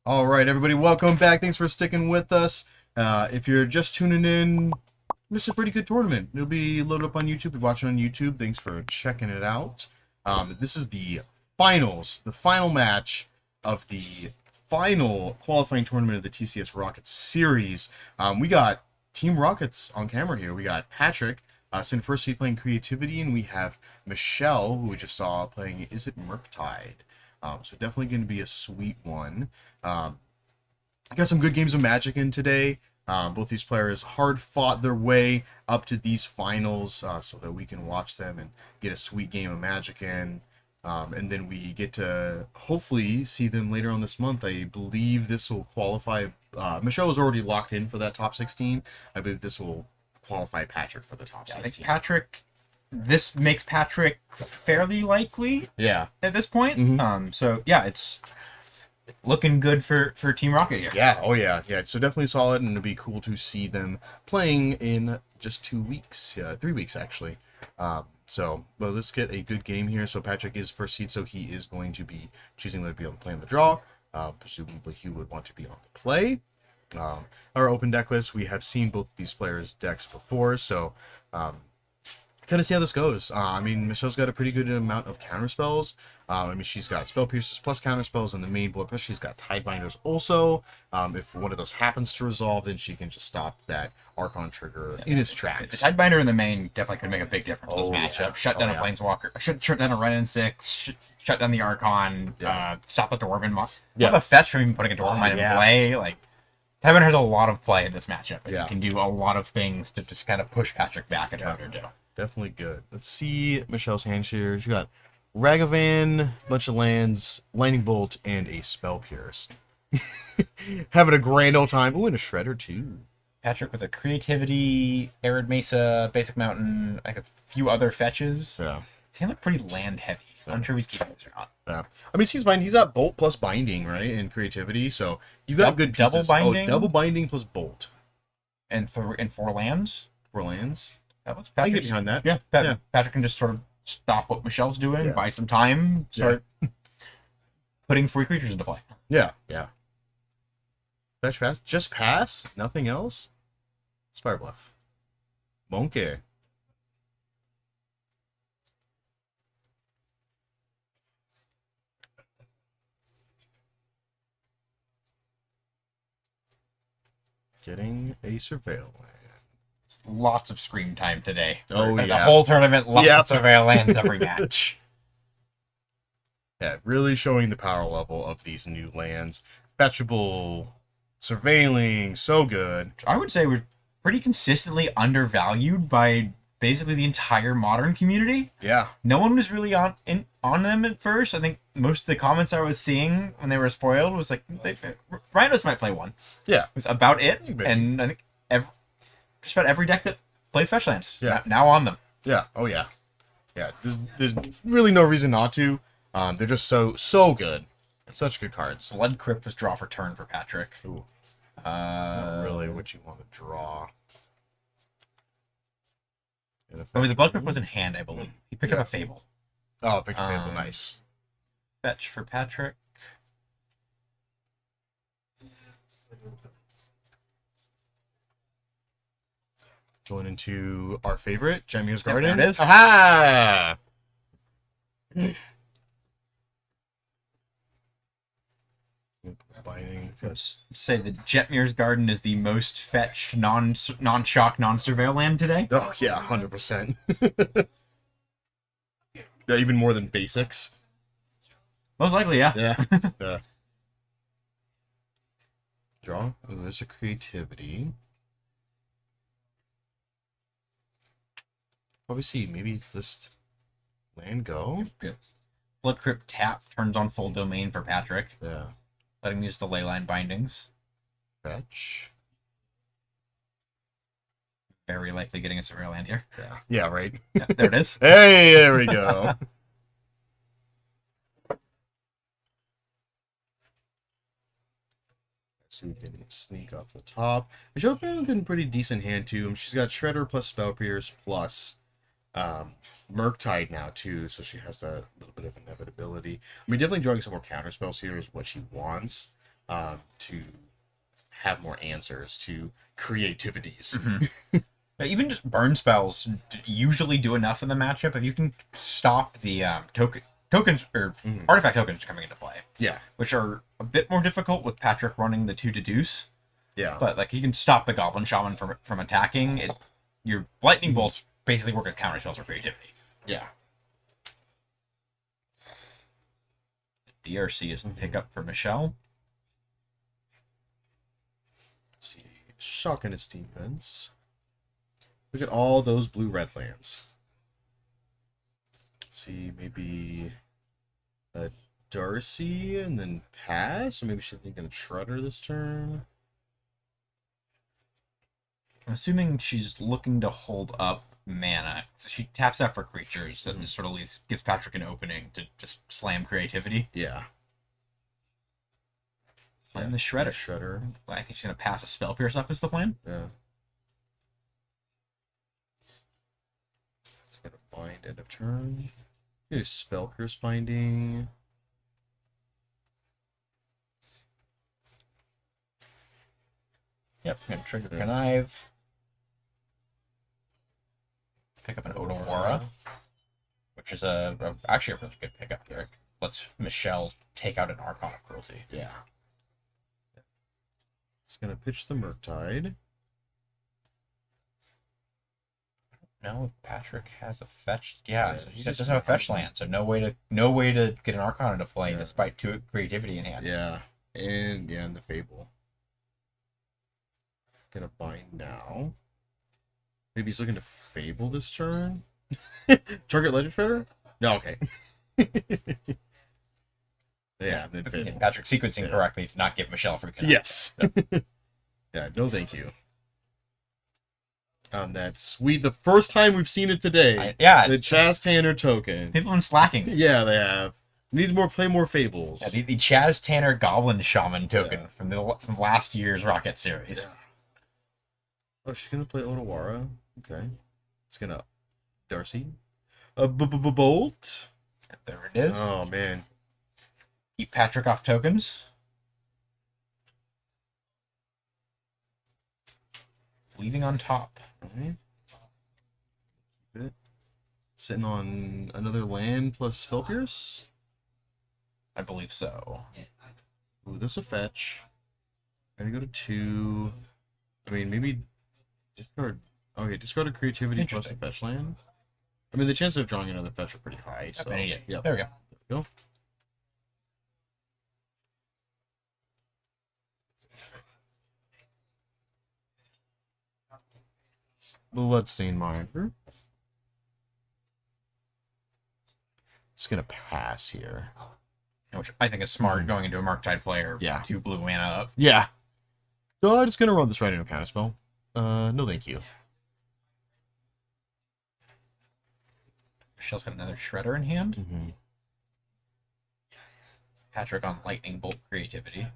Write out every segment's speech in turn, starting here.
All right, everybody, welcome back. Thanks for sticking with us. If you're just tuning in, this is a pretty good tournament. It'll be loaded up on YouTube. If you're watching on YouTube, thanks for checking it out. This is the finals, the final match of the final qualifying tournament of the TCS Rockets series. We got Team Rockets on camera here. We got Patrick, in first seat playing Creativity, and we have Michelle, who we just saw playing Izzet Murktide. So definitely going to be a sweet one. Got some good games of Magic in today. Both these players hard fought their way up to these finals so that we can watch them and get a sweet game of Magic in. And then we get to hopefully see them later on this month. I believe this will qualify. Michelle was already locked in for that top 16. I believe this will qualify Patrick for the top 16. I think this makes Patrick fairly likely. Yeah. At this point. So yeah, it's looking good for Team Rocket here. Yeah. Oh yeah. Yeah. So definitely solid, and it'd be cool to see them playing in just 2 weeks. 3 weeks actually. So well, let's get a good game here. So Patrick is first seed, so he is going to be choosing to be on the play on the draw. Presumably he would want to be on the play. Our open deck list, we have seen both these players' decks before, so kind of see how this goes. I mean, Michelle's got a pretty good amount of counter spells. I mean, she's got Spell Pierces plus counter spells in the main blood pressure. She's got Tidebinders also. If one of those happens to resolve, then she can just stop that Archon trigger in its tracks. The Tidebinder in the main definitely could make a big difference in this matchup. Yeah. Shut down a Planeswalker. Shut down a Ren 6. Shut down the Archon. Stop the Dwarven. Stop a fetch from even putting a Dwarven Mine in play. Like, Tidebinder has a lot of play in this matchup. And you can do a lot of things to just kind of push Patrick back a turn or two. Definitely good. Let's see Michelle's hand here. She got Ragavan, bunch of lands, Lightning Bolt, and a Spell Pierce. Having a grand old time. Ooh, and a Shredder too. Patrick with a Creativity, Arid Mesa, Basic Mountain, like a few other fetches. Yeah. He look pretty land heavy. I'm not sure if he's keeping this or not. Yeah. I mean, he's fine. He's got Bolt plus Binding, right? And Creativity, so you've got good pieces. Double Binding? Oh, double Binding plus Bolt. And 4 lands? 4 lands. That was I can Patrick's. get behind that. Yeah, Patrick can just sort of stop what Michelle's doing, buy some time, start putting 3 creatures into play. Yeah. Fetch pass. Just pass? Nothing else? Spire Bluff. Monkey. Getting a Surveil land. Lots of screen time today. Oh, yeah. The whole tournament, lots of surveil lands every match. Yeah, really showing the power level of these new lands. Fetchable, surveilling, so good. I would say we're pretty consistently undervalued by basically the entire Modern community. Yeah. No one was really on them at first. I think most of the comments I was seeing when they were spoiled was like, Rhinos might play one. Yeah. Was about it. Maybe. And I think just about every deck that plays fetch lands. Yeah. Now on them. Yeah. Oh, yeah. Yeah. There's really no reason not to. They're just so good. Such good cards. Blood Crypt was draw for turn for Patrick. Ooh. Not really what you want to draw. I mean, the Blood Crypt was in hand, I believe. He picked up a Fable. Oh, picked a Fable. Nice. Fetch for Patrick. Going into our favorite, Jamir's Garden. There it is. Aha! Binding. Let's say the Jetmir's Garden is the most fetched, non-shock, non-surveil land today. Oh, yeah, 100%. Yeah, even more than basics. Most likely, yeah. Yeah. Draw. Oh, there's a Creativity. Probably see, maybe just land go. Blood Crypt tap turns on full domain for Patrick. Yeah. Letting him use the Leyline bindings. Fetch. Very likely getting a surveil land here. Yeah, right. Yeah, there it is. Hey, there we go. So we can sneak off the top. Michelle's been pretty decent hand too. She's got Shredder plus Spell Pierce plus Murktide now too, so she has that little bit of inevitability. I mean, definitely drawing some more counter spells here is what she wants. to have more answers to creativities. Even just burn spells usually do enough in the matchup. If you can stop the tokens or artifact tokens coming into play. Yeah. Which are a bit more difficult with Patrick running the 2 deduce. Yeah. But like you can stop the Goblin Shaman from attacking. Your lightning bolts basically work as counter spells for creativity. Yeah. DRC is the pickup for Michelle. Let's see, shocking his defense. Look at all those blue-red lands. Let's see, maybe a Darcy and then pass? Or maybe she's thinking of Shredder this turn? I'm assuming she's looking to hold up mana. So she taps out for creatures and just sort of gives Patrick an opening to just slam creativity. Yeah. And the Shredder. I think she's going to pass a Spell Pierce up is the plan. Yeah. It's going to bind end of turn. Do Spell Pierce binding. Yep, I'm going to trigger Connive. Pick up an Odawara, which is actually a really good pickup here. Lets Michelle take out an Archon of Cruelty. Yeah. It's going to pitch the Murktide. No, Patrick has a fetched. Yeah, so he doesn't have a fetch land, so no way to get an Archon into play despite 2 creativity in hand. Yeah, and the Fable. Gonna bind now. Maybe he's looking to Fable this turn. Target Legend Shredder? No, okay. Yeah, then Fable. Patrick sequencing correctly to not give Michelle free. Yes. Yeah, no, thank you. That's sweet. The first time we've seen it today. The Chaz Tanner token. People have been slacking. Yeah, they have. We need to play more Fables. Yeah, the Chaz Tanner Goblin Shaman token from last year's Rocket series. Yeah. Oh, she's gonna play Odawara. Okay. It's gonna Darcy. Bolt. There it is. Oh man. Keep Patrick off tokens. Leaving on top. Alright. Keep it. Sitting on another land plus Spell Pierce? I believe so. Ooh, this will fetch. I'm gonna go to 2. I mean, maybe discard. Okay, discard a creativity plus a fetch land. I mean, the chances of drawing another fetch are pretty high. So, yeah. There we go. There we go. Bloodstained Monitor. Just gonna pass here. Which I think is smart going into a Murktide player. Yeah. 2 blue mana up. Yeah. So I'm just gonna run this right into a counterspell. No thank you. Michelle's got another Shredder in hand. Mm-hmm. Patrick on Lightning Bolt creativity.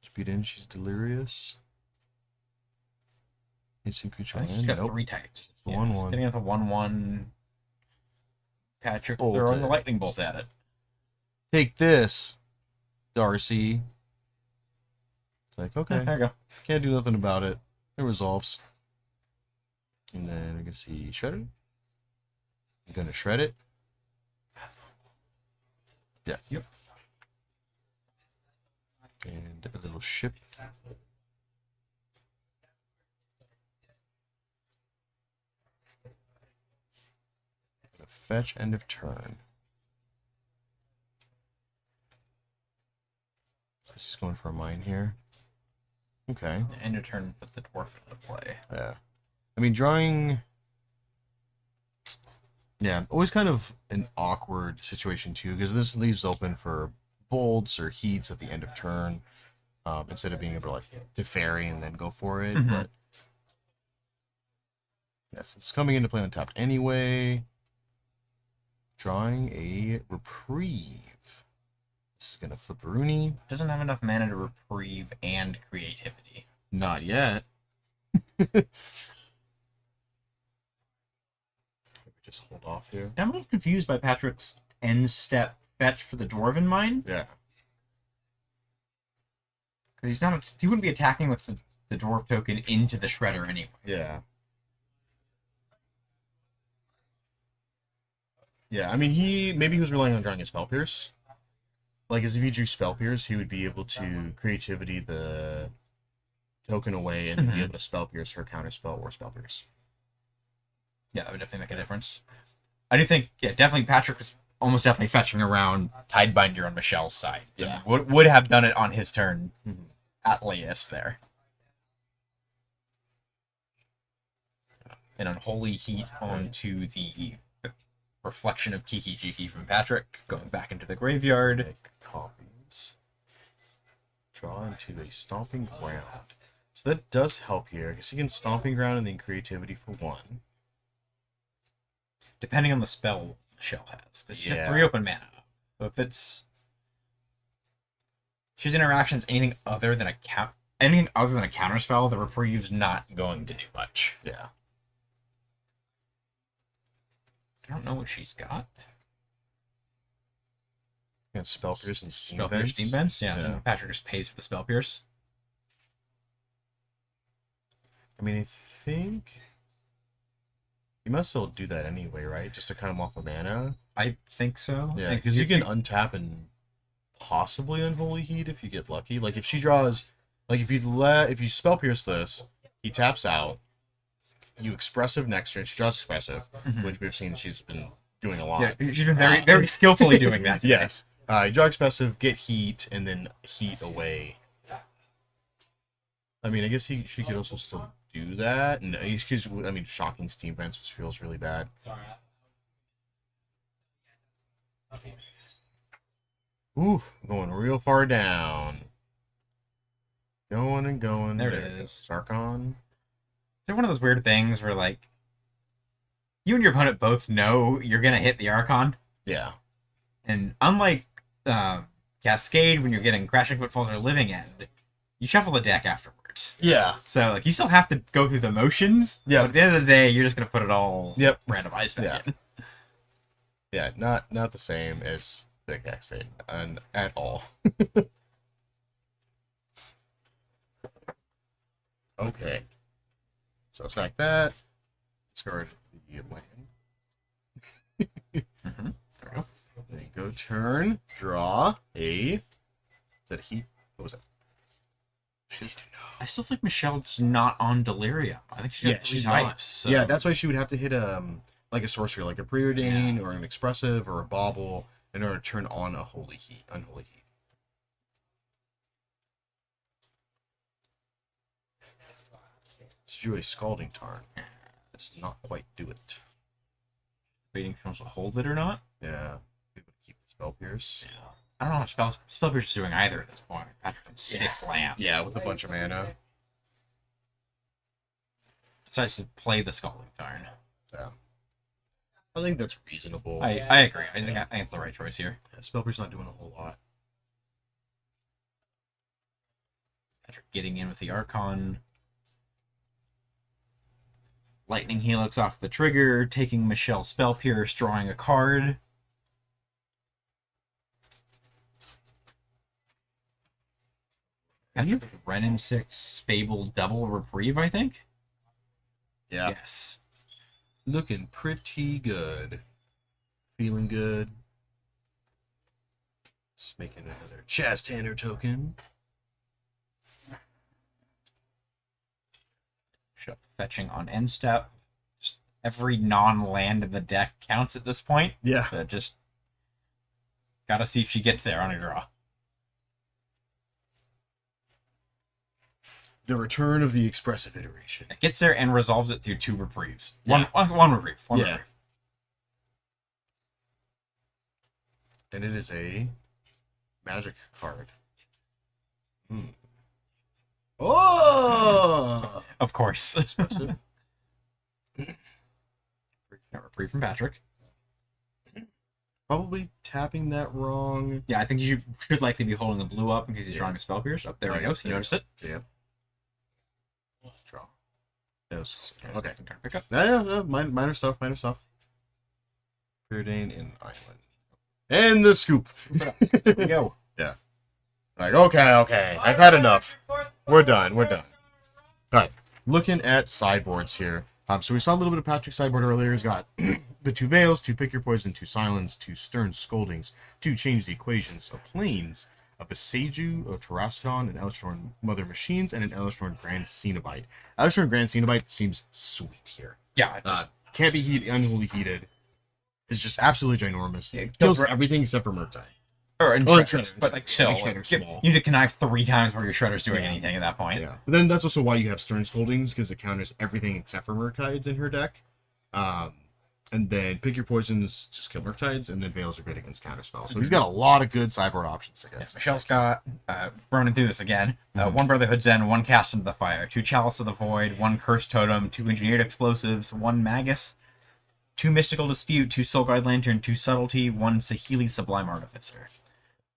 Speed in, she's delirious. Instant creature land. She's got 3 types. 1/1. Getting out the 1/1. Patrick throwing the Lightning Bolt at it. Take this, Darcy. It's like, okay. There you go. Can't do nothing about it. It resolves. And then we can see Shredder. I'm gonna shred it. Yeah. Yep. And a little ship. Fetch end of turn. This is going for a mine here. Okay. End of turn, put the dwarf into play. Yeah. I mean, drawing. Yeah, always kind of an awkward situation too, because this leaves open for bolts or heats at the end of turn, instead of being able to like to ferry and then go for it. Mm-hmm. But yes, it's coming into play untapped anyway. Drawing a reprieve. This is gonna flip a Rooney. Doesn't have enough mana to reprieve and creativity. Not yet. Just hold off here. I'm a little confused by Patrick's end step fetch for the Dwarven Mine. Yeah. Because he wouldn't be attacking with the Dwarf token into the Shredder anyway. Yeah. Yeah, I mean, maybe he was relying on drawing a Spell Pierce. Like, as if he drew Spell Pierce, he would be able to creativity the token away and be able to Spell Pierce her counterspell or Spell Pierce. Yeah, that would definitely make a difference. I do think, definitely Patrick was almost definitely fetching around Tidebinder on Michelle's side. Yeah. Would have done it on his turn at latest there. An Unholy Heat onto the reflection of Kiki Jiki from Patrick, going back into the graveyard. Make copies. Draw into a Stomping Ground. So that does help here. I guess you can Stomping Ground and then creativity for 1. Depending on the spell Michelle has. Because she has 3 open mana. So if she's interactions anything other than a counter spell, the reprieve's not going to do much. Yeah. I don't know what she's got. Spell Pierce and Steam Spell Pierce, Steam Vents? Yeah. Patrick just pays for the Spell Pierce. I mean, I think you must still do that anyway, right? Just to cut him off of mana. I think so. Yeah, because you can untap and possibly Unholy Heat if you get lucky. Like if she draws, like if you Spell Pierce this, he taps out. You Expressive next turn. She draws Expressive, which we've seen she's been doing a lot. Yeah, she's been very, very skillfully doing that. Yes. You draw Expressive, get Heat, and then Heat away. I mean, I guess she could also still do that. And because I mean, shocking Steam Vents, which feels really bad. Oof, going real far down. Going and going. There it is. Sarkon. They're one of those weird things where, like, you and your opponent both know you're going to hit the Archon. Yeah. And unlike Cascade, when you're getting Crashing Footfalls or Living End, you shuffle the deck afterwards. Yeah. So, like, you still have to go through the motions. Yeah. But at the end of the day, you're just going to put it all randomized back in. Yeah, not the same as the Cascade at all. Okay. So it's like that. Discard the land. There we go. Then go turn. Draw a. Is that a Heat? What was it? I still think Michelle's not on Delirium. I think she's got 3 types. So. Yeah, that's why she would have to hit like a sorcery, like a Preordain or an Expressive or a Bauble in order to turn on a Unholy Heat. To do a Scalding Tarn. Does not quite do it. Waiting for us to hold it or not? Yeah. Able to keep the Spell Pierce. Yeah. I don't know what Spell Pierce is doing either at this point. Patrick has 6 lands. Yeah, with a bunch of mana. Decides to play the Scalding Tarn. Yeah. I think that's reasonable. I agree. I think it's the right choice here. Yeah, Spell Pierce not doing a whole lot. Patrick getting in with the Archon. Lightning Helix off the trigger, taking Michelle Spell Pierce, drawing a card. Patrick Renin 6 Fable double reprieve, I think? Yeah. Yes. Looking pretty good. Feeling good. Just making another Chaz Tanner token. Fetching on end step. Just every non-land in the deck counts at this point. Yeah. So just gotta see if she gets there on a draw. The return of the Expressive iteration. It gets there and resolves it through 2 reprieves. One reprieve. One reprieve. And it is a magic card. Oh! Of course. Expressive. Reprieve from Patrick. Probably tapping that wrong. Yeah, I think you should likely be holding the blue up in case he's drawing a Spell Pierce. There we go. You notice it? Yeah. Draw. Yes. Okay. Pick up. No, minor stuff. Preordain and Island. And the scoop. There we go. Yeah. Like, okay. I've had enough. We're done. All right. Looking at sideboards here. So we saw a little bit of Patrick's sideboard earlier. He's got the 2 Veils, 2 Pick Your Poison, 2 Silence, 2 Stern Scoldings, 2 Change the Equations, a Plains, a Beseiju, a Terrastodon, an Elishnorn Mother Machines, and an Elishnorn Grand Cenobite. Elishnorn Grand Cenobite seems sweet here. Yeah, just can't be unholy heated. It's just absolutely ginormous. Yeah, It kills everything except for Murktide. or Shredders, but like still, Shredder's you small. need to connive 3 times before your Shredder's doing anything at that point. Yeah. But then that's also why you have Stern Scoldings, because it counters everything except for Murktides in her deck. And then Pick Your Poisons, just kill Murktides, and then Veils are good against counterspells. So he's got a lot of good sideboard options against. Michelle's got, running through this again, 1 Brotherhood Zen, 1 Cast into the Fire, 2 Chalice of the Void, 1 Cursed Totem, 2 Engineered Explosives, 1 Magus, 2 Mystical Dispute, 2 Soulguard Lantern, 2 Subtlety, 1 Sahili Sublime Artificer.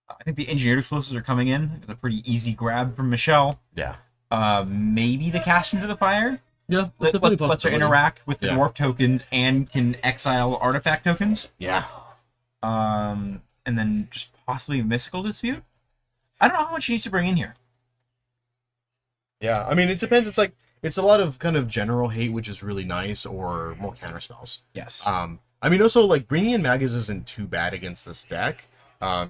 I think the Engineered Explosives are coming in. It's a pretty easy grab from Michelle. Yeah. Maybe the Cast into the Fire. Yeah. Lets her interact with the dwarf tokens and can exile artifact tokens. Yeah. And then just possibly Mystical Dispute. I don't know how much she needs to bring in here. Yeah. I mean, it depends. It's like, it's a lot of kind of general hate, which is really nice, or more counterspells. Yes. I mean, also, like, bringing in Magus isn't too bad against this deck.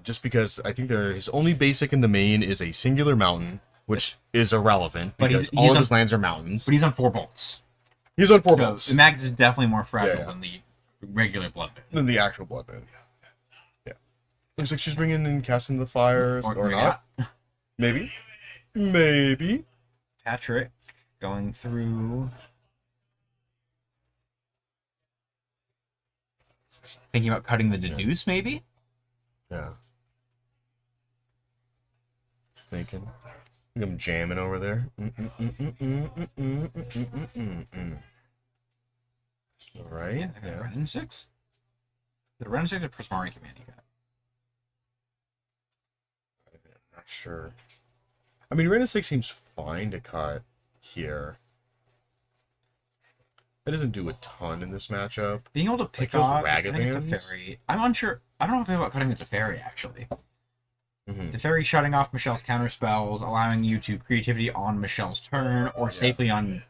Just because I think his only basic in the main is a singular mountain, which is irrelevant because all of his lands are mountains. But he's on 4 bolts. He's on 4 bolts. The Magus is definitely more fragile than the regular Blood Moon. Than the actual Blood Moon. Yeah. Looks like she's bringing in Casting the Fires, or not. Maybe. Patrick going through. Thinking about cutting the Deduce, maybe? Yeah. Thinking. I'm jamming over there. All right. Yeah. Ren 6? The Ren 6 or Prismari command you got? I'm not sure. I mean, Ren 6 seems fine to cut here. It doesn't do a ton in this matchup. Being able to pick off Teferi. I'm unsure. I don't know if about cutting the Teferi, actually. Teferi shutting off Michelle's counterspells, allowing you to creativity on Michelle's turn, or safely on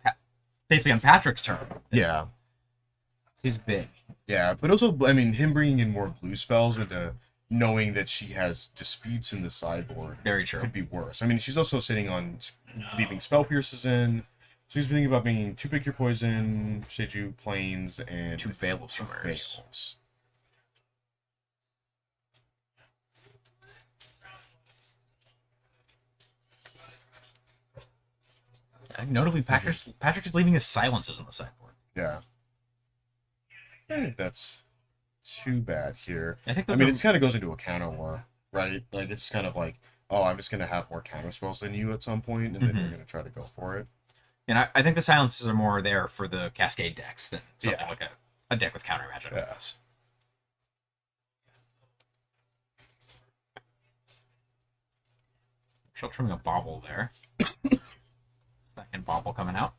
Patrick's turn. Yeah. He's big. Yeah, but also, I mean, him bringing in more blue spells into knowing that she has disputes in the sideboard. Very true. Could be worse. I mean, she's also sitting on leaving Spell Pierces in. So he's thinking about bringing 2 Pick Your Poison, Seiju, Plains, and 2 Veil of Summers. Notably, Patrick is leaving his silences on the sideboard. Yeah. I don't think that's too bad here. I mean, it kind of goes into a counter war, right? Like, it's kind of like, oh, I'm just going to have more counter spells than you at some point, and then you're going to try to go for it. And I think the silences are more there for the Cascade decks than something like a deck with counter magic. Yes. She'll trimming a bobble there. Second bobble coming out.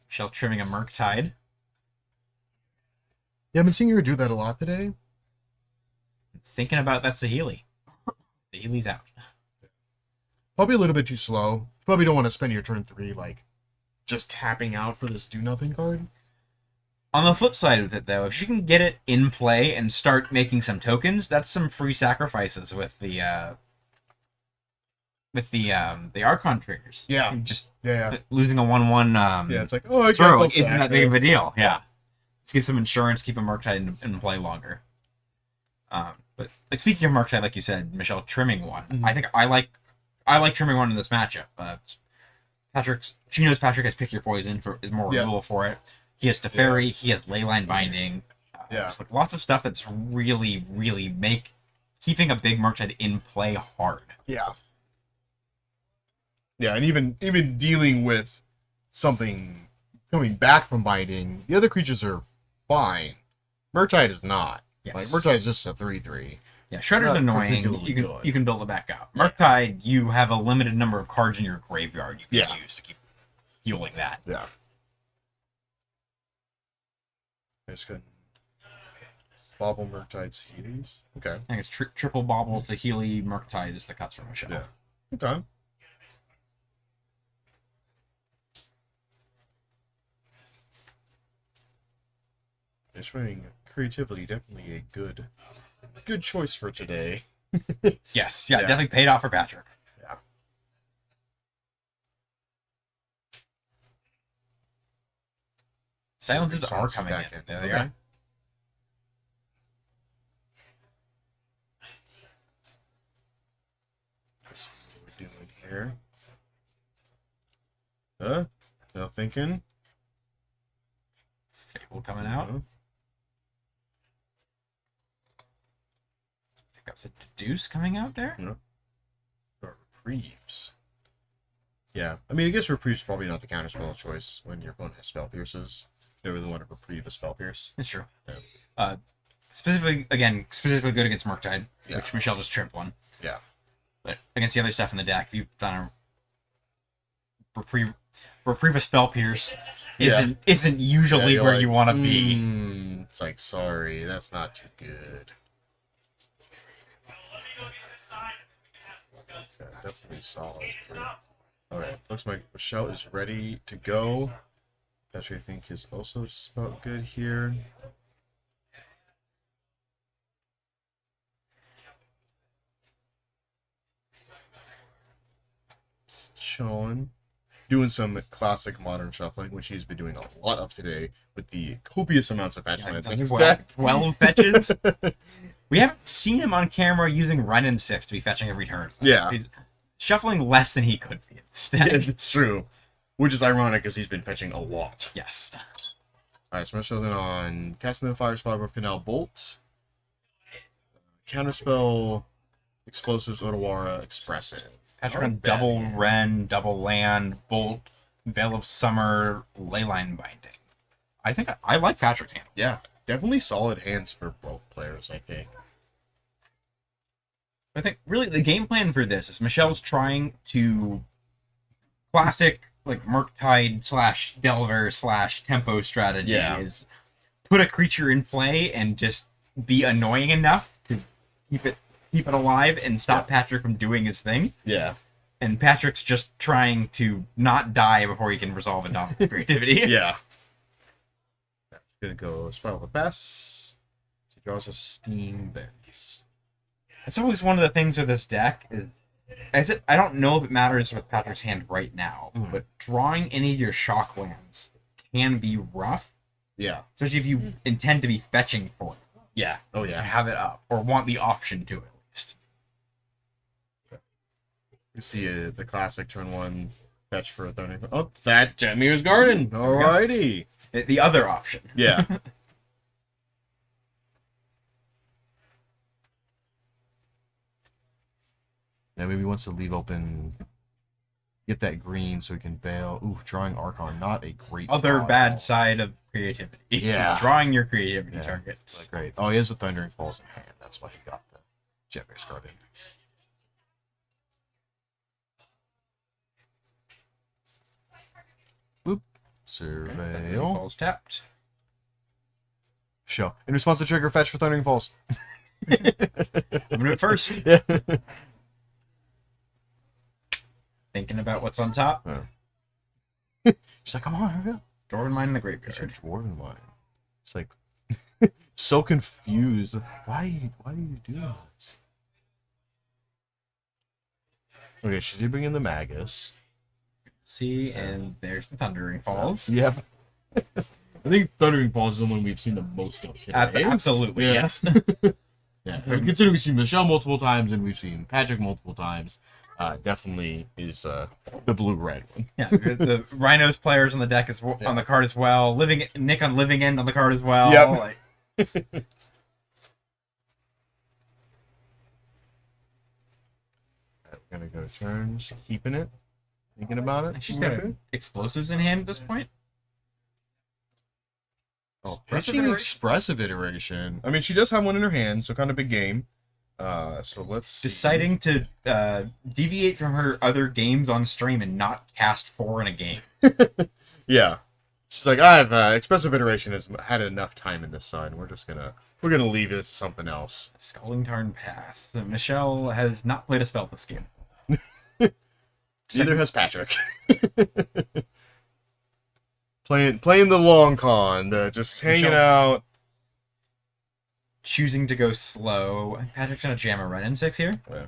She'll trimming a Murktide. Yeah, I've been seeing her do that a lot today. Thinking about that Sahili. Sahili's out. Probably a little bit too slow. Probably don't want to spend your turn 3, like, just tapping out for this do-nothing card. On the flip side of it, though, if she can get it in play and start making some tokens, that's some free sacrifices with the Archon triggers. Yeah. Just Yeah. losing a 1/1 yeah, it's like, oh, I throw guess isn't that big of a deal. Yeah. Let's give some insurance, keep a Murktide in play longer. But like speaking of Murktide, like you said, Michelle, trimming one. I think I like trimming one in this matchup. She knows Patrick has Pick Your Poison is more renewal for it. He has Teferi, he has Leyline Binding. Just like lots of stuff that's really, really keeping a big Murktide in play hard. Yeah. Yeah, and even dealing with something coming back from binding, the other creatures are fine. Murktide is not. Yes. Like, Murktide is just a 3/3. Yeah, Shredder's not annoying. particularly good. You can build it back up. Murktide, you have a limited number of cards in your graveyard you can use to keep fueling that. Yeah. I just got Bobble Murktide's Healy's. Okay. I think it's triple Bobble to Healy. Murktide is the cuts from Michelle. Yeah. Okay. Just running creativity, definitely a good choice for today. Yes, yeah, definitely paid off for Patrick. Yeah. Silences are coming in. There they are. What we're doing here. No thinking. Fable coming out. Pickups a Deduce coming out there. Yeah. Or Reprieves. Yeah, I mean, I guess Reprieve's probably not the counterspell of choice when your opponent has Spell Pierces. You don't really want to Reprieve a Spell Pierce. It's true. Yeah. Specifically good against Murktide, which Michelle just tripped one. Yeah. But against the other stuff in the deck, if you've done a reprieve a Spell Pierce isn't usually where you want to be. It's like, sorry, that's not too good. Okay, definitely solid. Okay, looks like Michelle is ready to go. Patrick, I think, is also just about good here. Chilling. Doing some classic modern shuffling, which he's been doing a lot of today with the copious amounts of fetch lands in his deck. 12 fetches. We haven't seen him on camera using Ren and 6 to be fetching every turn. Yeah. He's shuffling less than he could be instead. Yeah, it's true. Which is ironic because he's been fetching a lot. Yes. Alright, so then on casting the Fire Spell of Canal Bolt. Counterspell Explosives Otawara Expressive. Patrick on double Ren, double land, Bolt, Veil of Summer, Leyline Binding. I think I like Patrick's hand. Yeah, definitely solid hands for both players, I think. I think really the game plan for this is Michelle's trying to classic like Murktide / Delver / tempo strategy is put a creature in play and just be annoying enough to keep it alive and stop Patrick from doing his thing. Yeah. And Patrick's just trying to not die before he can resolve a dominant creativity. Yeah. Gonna go Spell of the Best. He draws a Steam Bends. It's always one of the things with this deck is I don't know if it matters with Patrick's hand right now, but drawing any of your shock lands can be rough. Yeah. Especially if you intend to be fetching for it. Yeah. Oh yeah. Have it up or want the option to at least. You see the classic turn 1 fetch for a Thorny. Oh, that Jetmir's Garden. Alrighty. The other option. Yeah. Now maybe he wants to leave open, get that green so he can veil. Ooh, drawing Archon, not a great Other draw. bad side of creativity. Yeah. Drawing your creativity targets. Like, great. Oh, he has the Thundering Falls in hand. That's why he got the Jetmir's Garden. Boop. Surveil. Falls tapped. Show. In response to trigger, fetch for Thundering Falls. I'm gonna do it first. Yeah. Thinking about what's on top. She's like, come on, hurry up. Dwarven Mine in the graveyard. Dwarven Mine. It's like, so confused. Why do you do that? Okay, she did bring in the Magus. See, and there's the Thundering Falls. Yep. I think Thundering Falls is the one we've seen the most of today. Absolutely, Yeah. yes. Yeah, considering we've seen Michelle multiple times and we've seen Patrick multiple times, definitely is the blue-red one. Yeah, the Rhinos players on the deck on the card as well. Nick on Living End on the card as well. Yep. We're gonna go to turns, keeping it, thinking about it. She's got explosives in hand at this point. Oh, pitching expressive iteration. I mean, she does have one in her hand, so kind of big game. So let's see. Deciding to deviate from her other games on stream and not cast 4 in a game. Yeah. She's like, I've expressive iteration has had enough time in this sun. We're gonna leave it as something else. Scalding Tarn Pass. So Michelle has not played a spell this game. Neither has Patrick. playing the long con, just hanging out. Choosing to go slow. Patrick's gonna jam a Renin 6 here. Yeah.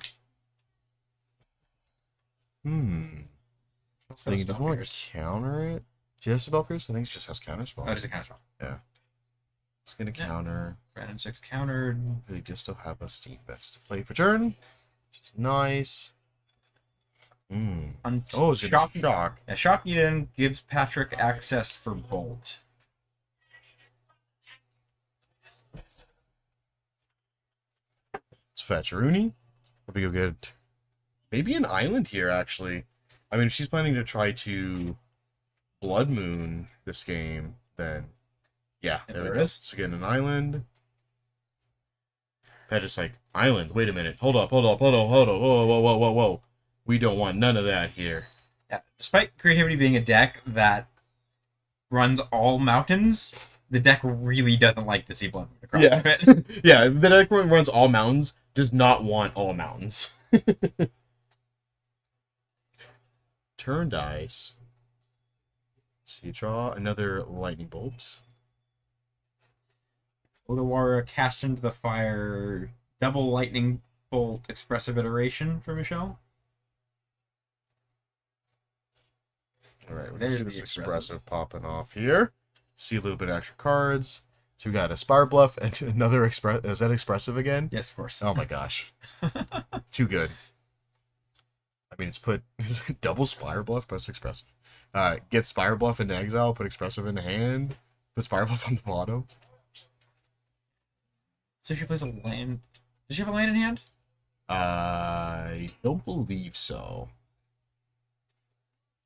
I think he doesn't want to counter it. Do you have Spell Pierce? I think it just has counter spell. Oh, it is a counter spell. Yeah. It's gonna counter. Renin 6 countered. They just still have a Steam Vest to play for turn, which is nice. Oh, it's Shock. Shock. Yeah, Shock Eden gives Patrick access for Bolt. It's fetch Rooney. Hope you get maybe an island here, actually. I mean, if she's planning to try to Blood Moon this game, then yeah, there it is. So getting an island. Patrick's like, island, wait a minute. Hold up. Whoa. We don't want none of that here. Yeah, despite creativity being a deck that runs all mountains, the deck really doesn't like to see Blood Moon across the pit. Yeah, the deck runs all mountains, does not want all mountains. Turn dice. Let's see, draw another lightning bolt. Odawara cast into the fire, double lightning bolt, expressive iteration for Michelle. All right, we see this expressive popping off here. See a little bit of extra cards. So we got a Spire Bluff and another express. Is that expressive again? Yes, of course. Oh my gosh, too good. I mean, it's put double Spire Bluff plus expressive. Get Spire Bluff into exile, put expressive in the hand, put Spire Bluff on the bottom. So she plays a land. Does she have a land in hand? I don't believe so.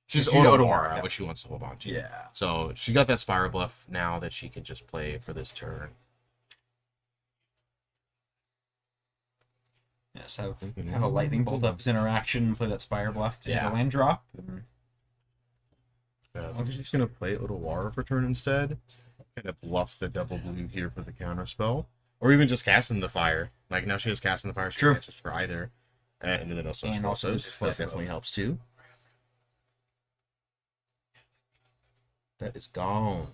She's She's Odawara, yeah. which she wants to hold on to. Yeah. So she got that Spire Bluff now that she can just play for this turn. Yes, have a lightning bolt up as interaction, play that Spire Bluff to get a land drop. I think she's gonna play Odawara for turn instead. Kind of bluff the double blue here for the counter spell. Or even just casting the fire. Like now she has casting the fire, she can just for either. And then also explosives. That definitely helps too. That is gone.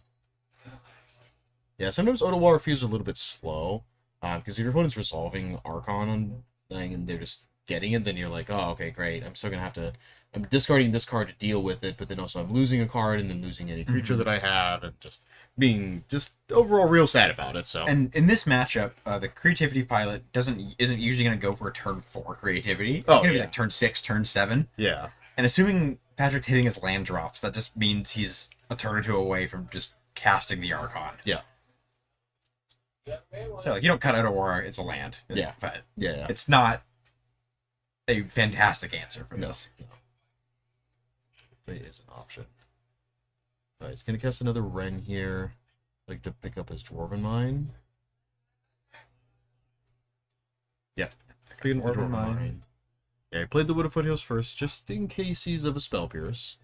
Yeah, sometimes Odawara feels a little bit slow. Because if your opponent's resolving Archon on thing and they're just getting it, then you're like, oh, okay, great. I'm still gonna have to I'm discarding this card to deal with it, but then also I'm losing a card and then losing any creature that I have and just being overall real sad about it. So and in this matchup, the creativity pilot isn't usually going to go for a turn 4 creativity. It's going to be like turn 6, turn 7. Yeah. And assuming Patrick's hitting his land drops, that just means he's a turn or two away from just casting the Archon. Yeah. So like you don't cut out a war, it's a land. Yeah. But Yeah. it's not a fantastic answer for this. No. It is an option. Alright, he's gonna cast another Wren here. Like to pick up his Dwarven Mine. Yeah. Picking up the Dwarven Mine. Yeah, he played the Wood of Foothills first, just in case he's of a Spell Pierce.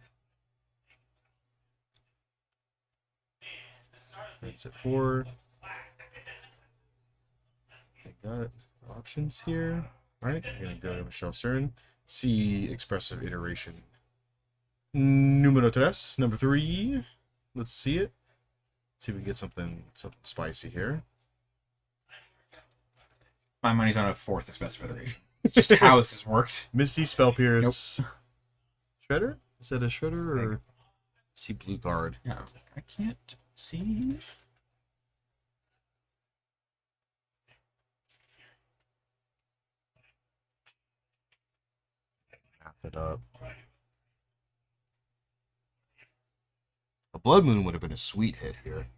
It's at 4. I got options here. Alright, I'm gonna go to Michelle Stern. See expressive iteration. Numero 3, number 3. Let's see it. See if we can get something spicy here. My money's on a 4th expressive iteration. Just how this has worked. Misty, Spell Pierce. Nope. Shredder? Is that a Shredder or? Let's see blue card. Yeah, I can't see. Math it up. A Blood Moon would have been a sweet hit here.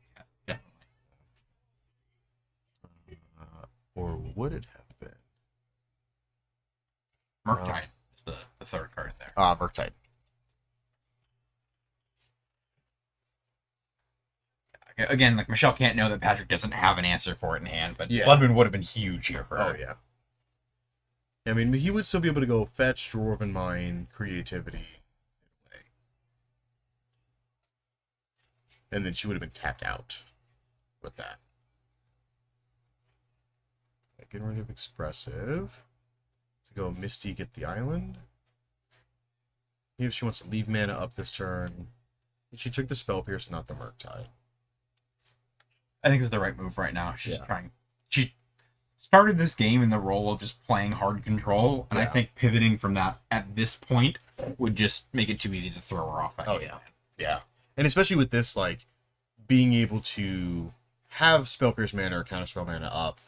Yeah. Or would it have been? Murktide is the 3rd card there. Murktide. Again, like Michelle can't know that Patrick doesn't have an answer for it in hand, but yeah. Blood Moon would have been huge here for her. Oh yeah. I mean, he would still be able to go fetch, Dwarven Mine, creativity, and then she would have been tapped out with that. Get rid of Expressive. To go Misty, get the island. If she wants to leave mana up this turn. She took the Spell Pierce, not the Murktide. I think it's the right move right now. She's trying. She started this game in the role of just playing hard control, and I think pivoting from that at this point would just make it too easy to throw her off. Yeah. And especially with this, like, being able to have Spell Pierce mana or Counterspell mana up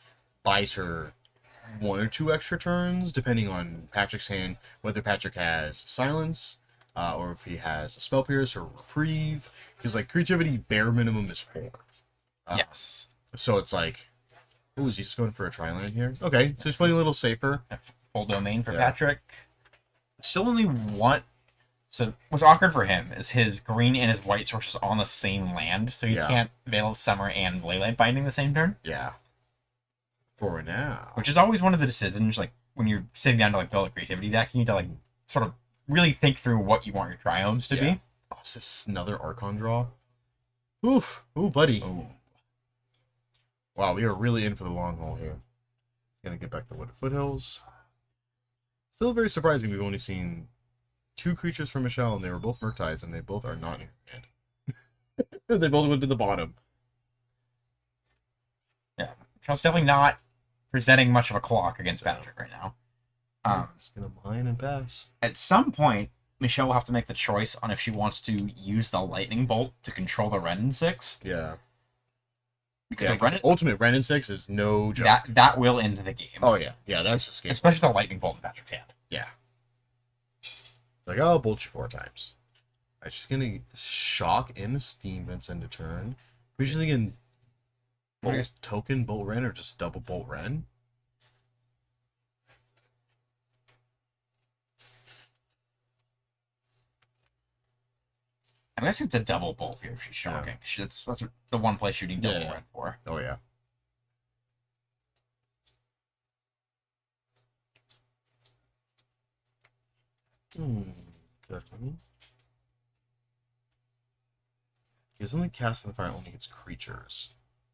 buys her 1 or 2 extra turns, depending on Patrick's hand, whether Patrick has Silence, or if he has a Spell Pierce or Reprieve. Because, like, creativity bare minimum is 4. Yes. So it's like, oh, is he just going for a Tri-Land here? Okay, so he's playing a little safer. Full domain for Patrick. Still only one. So what's awkward for him is his green and his white sources on the same land, so you can't Veil of Summer and Leyline Binding the same turn. Yeah. For now. Which is always one of the decisions, like, when you're sitting down to, like, build a creativity deck, you need to, like, sort of really think through what you want your triomes to be. Oh, is this another Archon draw? Oof. Ooh, buddy. Ooh. Wow, we are really in for the long haul here. Gonna get back to Wooded Foothills. Still very surprising we've only seen 2 creatures from Michelle, and they were both Murktides, and they both are not in your hand. They both went to the bottom. Yeah. Michelle's definitely not presenting much of a clock against Patrick right now. Just gonna mine and pass. At some point, Michelle will have to make the choice on if she wants to use the Lightning Bolt to control the Ren 6. Yeah. Because ultimate Ren 6 is no joke. That will end the game. Oh, yeah. Yeah, that's just game. Especially the Lightning Bolt in Patrick's hand. Yeah. Like, I'll bolt you 4 times. I'm just gonna shock in the Steam Vents end of turn. We're just thinking bolt token, bolt Ren, or just double bolt Ren. I guess it's a double bolt here if she's shocking. Yeah. That's the one play shooting double Ren for. Oh, yeah. Good. He's only casting the fire only hits creatures.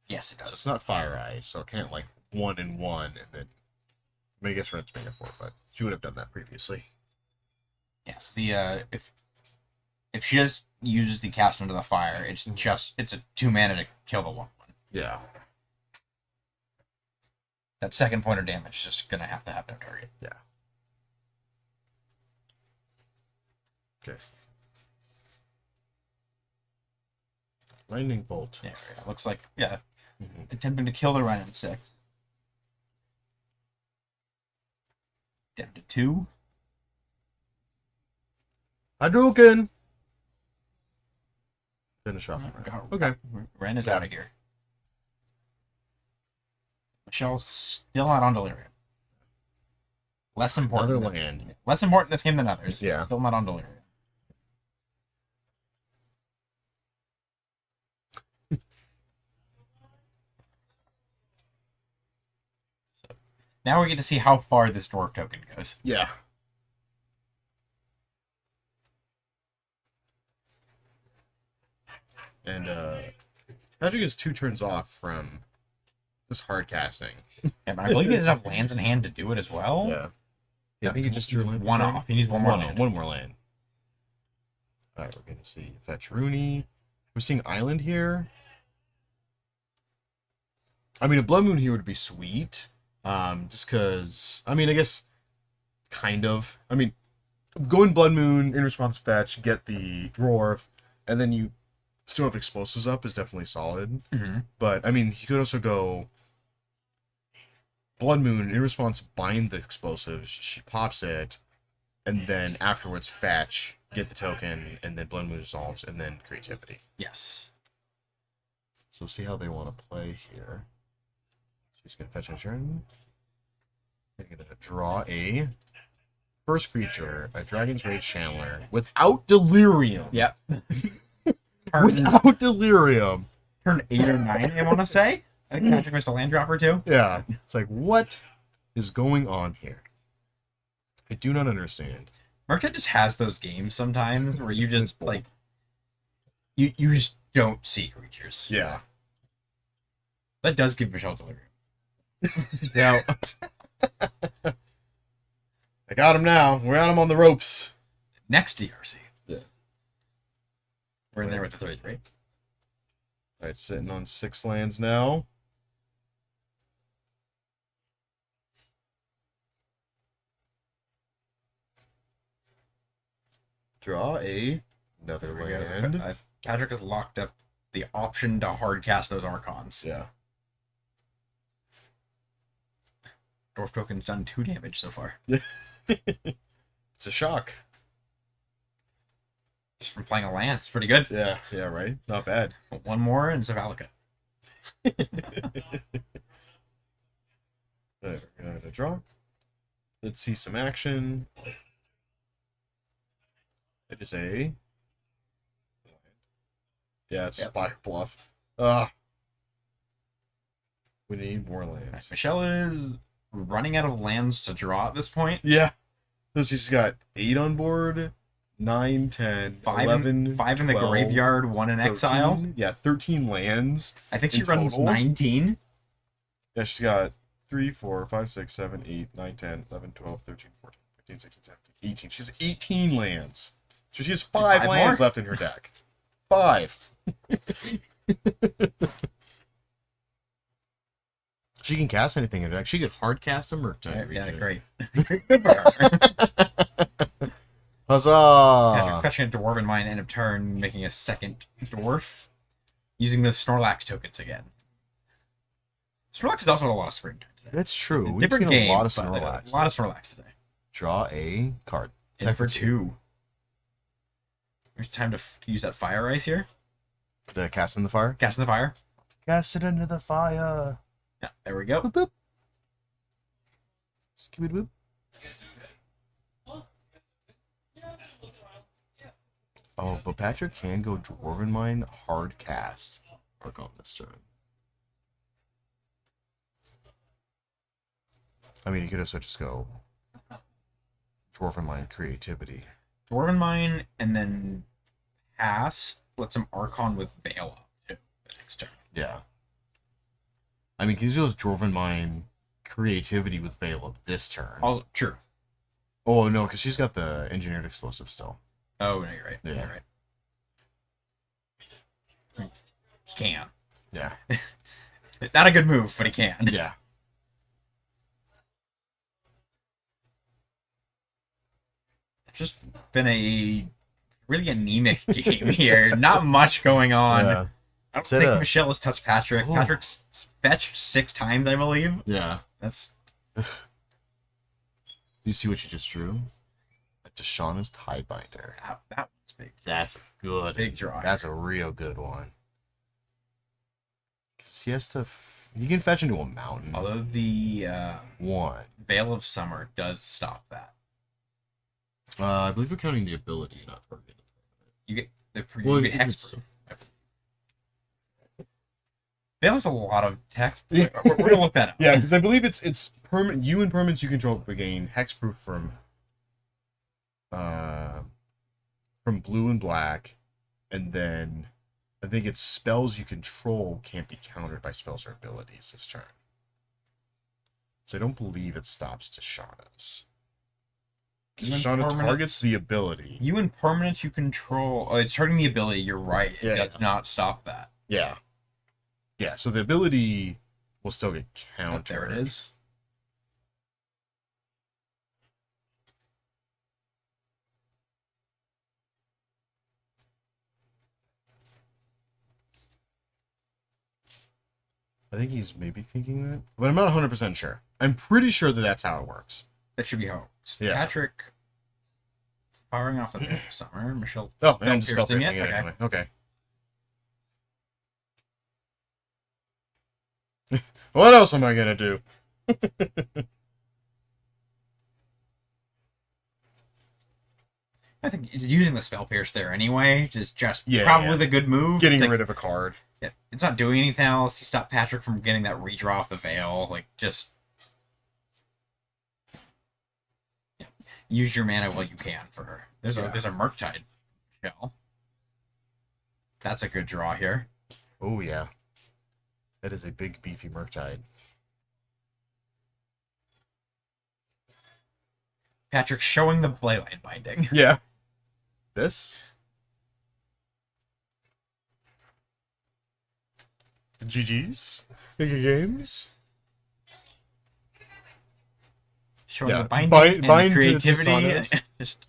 Yes, it does. So it's not Fire Eyes, so it can't, like, 1 and 1, and then... I mean, I guess Ren's made it 4, but she would have done that previously. Yes, if she just uses the cast under the fire, it's a 2 mana to kill the 1/1. Yeah. That second point of damage is just gonna have to happen to target. Yeah. Okay. Lightning Bolt. Yeah, it looks like, attempting to kill the Ren 6. Down to 2. Hadouken! Finish off. Okay. Ren is out of here. Michelle's still out on Delirium. Less important. Another land. Less important this game than others. Yeah. Still not on Delirium. So now we get to see how far this dwarf token goes. Yeah. And Patrick is 2 turns off from this hard casting. Yeah, but I believe he has enough lands in hand to do it as well. Yeah. Yeah, I think he just drew one off. He needs one more land. One more land. Alright, we're gonna see Fetch Rooney. We're seeing Island here. I mean, a Blood Moon here would be sweet. Just because, I mean, I guess, kind of. I mean, going Blood Moon, in response fetch, get the Dwarf, and then you still have explosives up is definitely solid. Mm-hmm. But, I mean, he could also go Blood Moon, in response, bind the explosives, she pops it, and then afterwards fetch, get the token, and then Blood Moon dissolves, and then creativity. Yes. So we'll see how they want to play here. She's going to fetch a turn. They're going to draw a first creature, a Dragon's Rage Chandler, without Delirium. Yep. Without Delirium. Turn 8 or 9, I want to say. I think Patrick missed a land drop or 2. Yeah. It's like, what is going on here? I do not understand. Murktide just has those games sometimes where you just like you just don't see creatures. Yeah. That does give Michelle delirium. Now, I got him now. We're at him on the ropes. next DRC. Yeah. We're in there with the 3-3. All right, sitting on 6 lands now. Draw another land. Patrick has locked up the option to hardcast those Archons. Yeah. Dwarf token's done 2 damage so far. It's a shock. Just from playing a land. It's pretty good. Yeah, right? Not bad. One more and it's a Valakut. We're gonna draw. Let's see some action. It is a... Yeah, it's Spire Bluff. We need more lands. Michelle is running out of lands to draw at this point. Yeah. So she's got 8 on board, 9, 10, 11, 5 in the 12, graveyard, 1 in 13. exile. Yeah, 13 lands. I think she in runs total. 19. Yeah, she's got 3, 4, 5, 6, 7, 8, 9, 10, 11, 12, 13, 14, 15, 16, 17, 18. She's 18 lands. So she has 5 lands left in her deck. 5. She can cast anything in her deck. She could hard cast a Murktide. Yeah, great. Huzzah! After fetching a Dwarven Mine end of turn, making a second Dwarf, using the Snorlax tokens again. Snorlax is also a lot of Springtime today. That's true. We've Different seen game, a lot of but Snorlax. a lot of Snorlax today. Draw a card. And for 2. There's time to use that Fire Ice here. The cast in the fire? Cast in the Fire. Cast it into the fire. Yeah, there we go. Boop, boop. Skibidi boop. Oh, but Patrick can go Dwarven Mine hard cast. Work on this turn. I mean, you could also just go Dwarven Mine creativity. Dwarven Mine, and then pass. Let some Archon with Veil up too, the next turn. Yeah. I mean, because he goes Dwarven Mine creativity with Veil up this turn. Oh, true. Oh, no, because she's got the engineered explosive still. Oh, no, you're right. Yeah. You're right. He can. Yeah. Not a good move, but he can. Yeah. It's just been a really anemic game here. Not much going on. Yeah. I don't think Michelle has touched Patrick. Oh. Patrick's fetched 6 times, I believe. Yeah. That's... You see what you just drew? A Deshaun's Tidebinder. That one's big. That's good. Big draw. That's a real good one. Because he has to... He can fetch into a mountain. Although the 1. Veil of Summer does stop that. I believe we're counting the ability, not target. You get the Well, you get Hexproof. Veil has a lot of text. Yeah. We're gonna look that up. Yeah, because I believe it's permanent. You and permanents you control gain hexproof from blue and black, and then I think it's spells you control can't be countered by spells or abilities this turn. So I don't believe it stops Deshaun's. Because Deshauna targets the ability. You and permanents you control. Oh, it's targeting the ability. You're right. It does not stop that. Yeah. Yeah, so the ability will still get countered. There it is. I think he's maybe thinking that, but I'm not 100% sure. I'm pretty sure that that's how it works. That should be how it works. Yeah. Patrick firing off the summer. Michelle. Oh, and spell piercing yet? it Okay. anyway. Okay. What else am I gonna do? I think using the spell pierce there anyway is just Yeah, probably the good move. Getting rid of a card. Yeah, it's not doing anything else. You stop Patrick from getting that redraw off the veil. Like, just... Yeah. use your mana while you can for her. There's Yeah. a Murktide shell. That's a good draw here. Oh yeah, that is a big beefy Murktide. Patrick showing the Playline binding. Yeah. This. GG's. Big games. Showing Yeah, the binding and bind the to creativity. dishonest. Just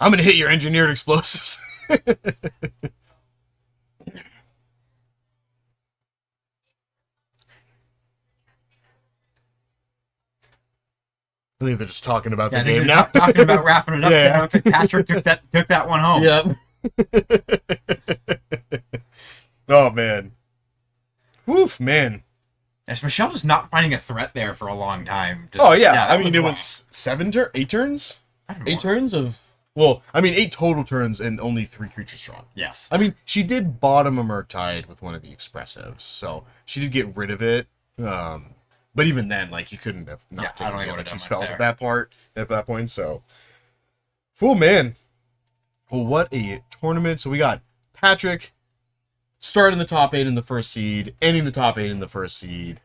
I'm gonna hit your engineered explosives. I think they're just talking about the game now. Talking about wrapping it up. Yeah. Now. It's like Patrick took that one home. Yep. Oh man. Woof, man. Yes, Michelle just not finding a threat there for a long time. Oh yeah, that I mean it wrong. was 8 turns. I don't know. 8 turns of, well, I mean 8 total turns and only 3 creatures drawn. Yes. I mean she did bottom a Murktide with one of the expressives, so she did get rid of it. But even then, like, you couldn't have not I don't taken think the I other would've 2 done much spells there. at that point. So, full man. Well, what a tournament! So we got Patrick starting the top 8 in the first seed, ending the top 8 in the first seed,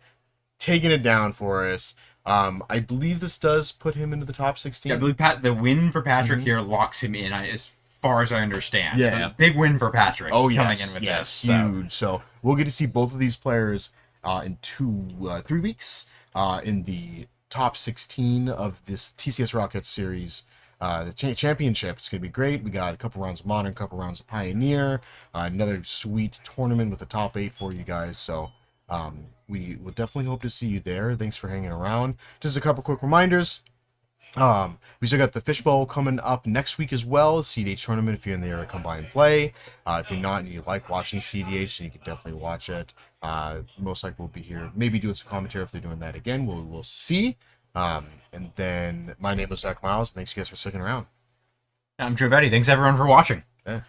taking it down for us. I believe this does put him into the top 16. Yeah, I believe the win for Patrick here locks him in, as far as I understand. Yeah. So, big win for Patrick. Oh coming yes, in with yes, this. So. huge. So we'll get to see both of these players in 3 weeks in the top 16 of this TCS Rockets series. The championship. It's gonna be great. We got a couple rounds of Modern, a couple rounds of Pioneer, another sweet tournament with the top 8 for you guys. So we will definitely hope to see you there. Thanks for hanging around. Just a couple quick reminders. We still got the Fishbowl coming up next week as well. CDH tournament, if you're in the area, come by and play. If you're not and you like watching CDH, then you can definitely watch it. Most likely we'll be here, maybe doing some commentary if they're doing that again. We'll see. And then my name is Zach Miles. Thanks you guys for sticking around. I'm Drew Betty. Thanks everyone for watching. Yeah.